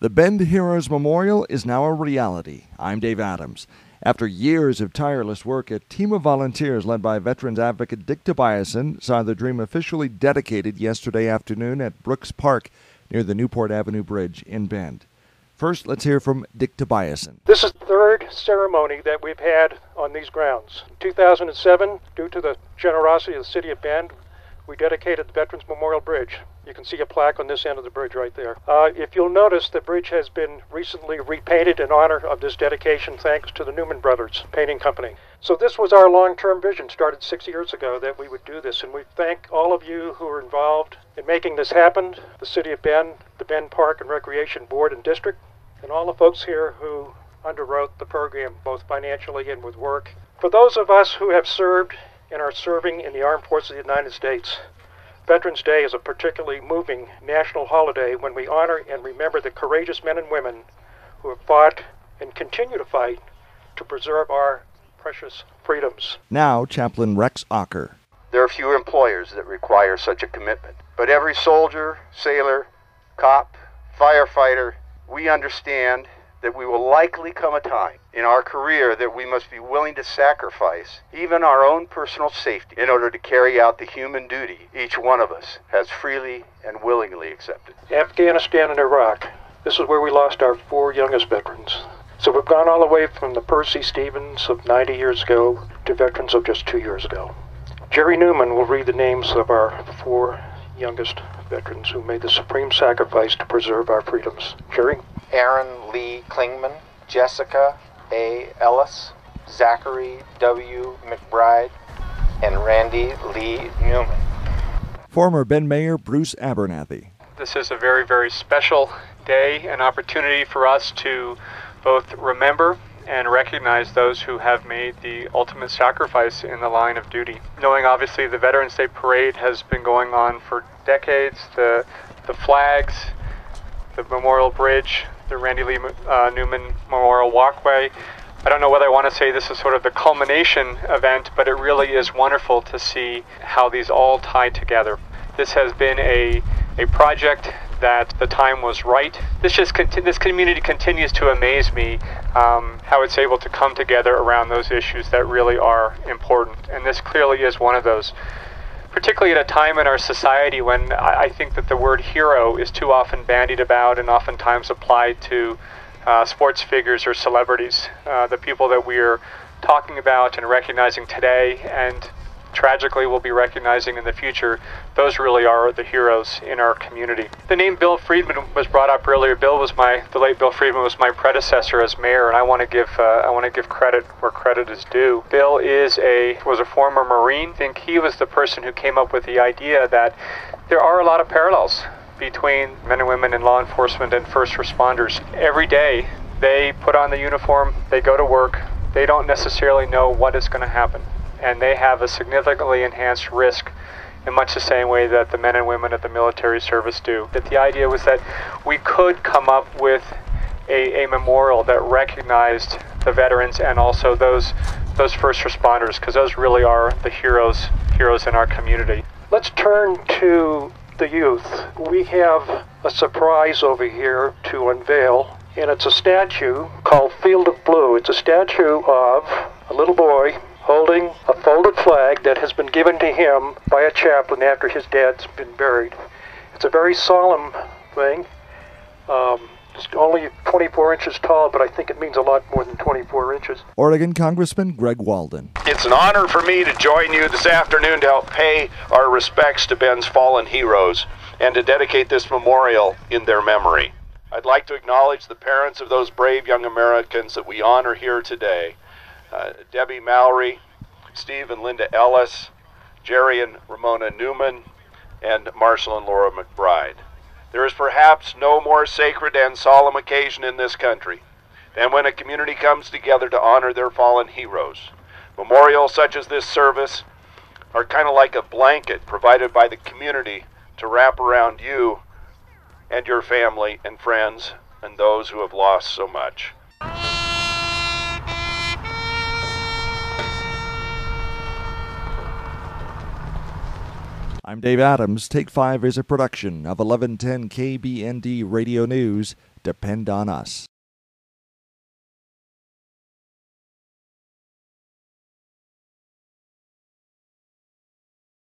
The Bend Heroes Memorial is now a reality. I'm Dave Adams. After years of tireless work, a team of volunteers led by veterans advocate Dick Tobiasen saw the dream officially dedicated yesterday afternoon at Brooks Park near the Newport Avenue Bridge in Bend. First, let's hear from Dick Tobiasen. This is the third ceremony that we've had on these grounds. In 2007, due to the generosity of the city of Bend, we dedicated the Veterans Memorial Bridge. You can see a plaque on this end of the bridge right there. If you'll notice, the bridge has been recently repainted in honor of this dedication thanks to the Newman Brothers Painting Company. So this was our long-term vision, started 6 years ago, that we would do this. And we thank all of you who are involved in making this happen, the City of Bend, the Bend Park and Recreation Board and District, and all the folks here who underwrote the program, both financially and with work. For those of us who have served and are serving in the Armed Forces of the United States, Veterans Day is a particularly moving national holiday when we honor and remember the courageous men and women who have fought and continue to fight to preserve our precious freedoms. Now, Chaplain Rex Ocker. There are few employers that require such a commitment, but every soldier, sailor, cop, firefighter, we understand that we will likely come a time in our career that we must be willing to sacrifice even our own personal safety in order to carry out the human duty each one of us has freely and willingly accepted. Afghanistan and Iraq, this is where we lost our 4 youngest veterans. So we've gone all the way from the Percy Stevens of 90 years ago to veterans of just 2 years ago. Jerry Newman will read the names of our 4 youngest veterans who made the supreme sacrifice to preserve our freedoms. Jerry? Aaron Lee Klingman, Jessica A. Ellis, Zachary W. McBride, and Randy Lee Newman. Former Bend Mayor Bruce Abernathy. This is a very, very special day, an opportunity for us to both remember and recognize those who have made the ultimate sacrifice in the line of duty. Knowing obviously the Veterans Day Parade has been going on for decades, the flags, the Memorial Bridge, the Randy Lee Newman Memorial Walkway. I don't know whether I want to say this is sort of the culmination event, but it really is wonderful to see how these all tie together. This has been a project that the time was right. This community continues to amaze me, how it's able to come together around those issues that really are important. And this clearly is one of those. Particularly at a time in our society when I think that the word hero is too often bandied about and oftentimes applied to sports figures or celebrities. The people that we're talking about and recognizing today and tragically we'll be recognizing in the future, those really are the heroes in our community. The name Bill Friedman was brought up earlier. The late Bill Friedman was my predecessor as mayor, and I want to give credit where credit is due. Bill was a former Marine. I think he was the person who came up with the idea that there are a lot of parallels between men and women in law enforcement and first responders. Every day they put on the uniform, they go to work, they don't necessarily know what is going to happen. And they have a significantly enhanced risk in much the same way that the men and women of the military service do. That the idea was that we could come up with a memorial that recognized the veterans and also those first responders, because those really are the heroes in our community. Let's turn to the youth. We have a surprise over here to unveil, and it's a statue called Field of Blue. It's a statue of a little boy holding a folded flag that has been given to him by a chaplain after his dad's been buried. It's a very solemn thing. It's only 24 inches tall, but I think it means a lot more than 24 inches. Oregon Congressman Greg Walden. It's an honor for me to join you this afternoon to help pay our respects to Bend's fallen heroes and to dedicate this memorial in their memory. I'd like to acknowledge the parents of those brave young Americans that we honor here today. Debbie Mallory, Steve and Linda Ellis, Jerry and Ramona Newman, and Marshall and Laura McBride. There is perhaps no more sacred and solemn occasion in this country than when a community comes together to honor their fallen heroes. Memorials such as this service are kind of like a blanket provided by the community to wrap around you and your family and friends and those who have lost so much. I'm Dave Adams. Take 5 is a production of 1110 KBND Radio News, depend on us.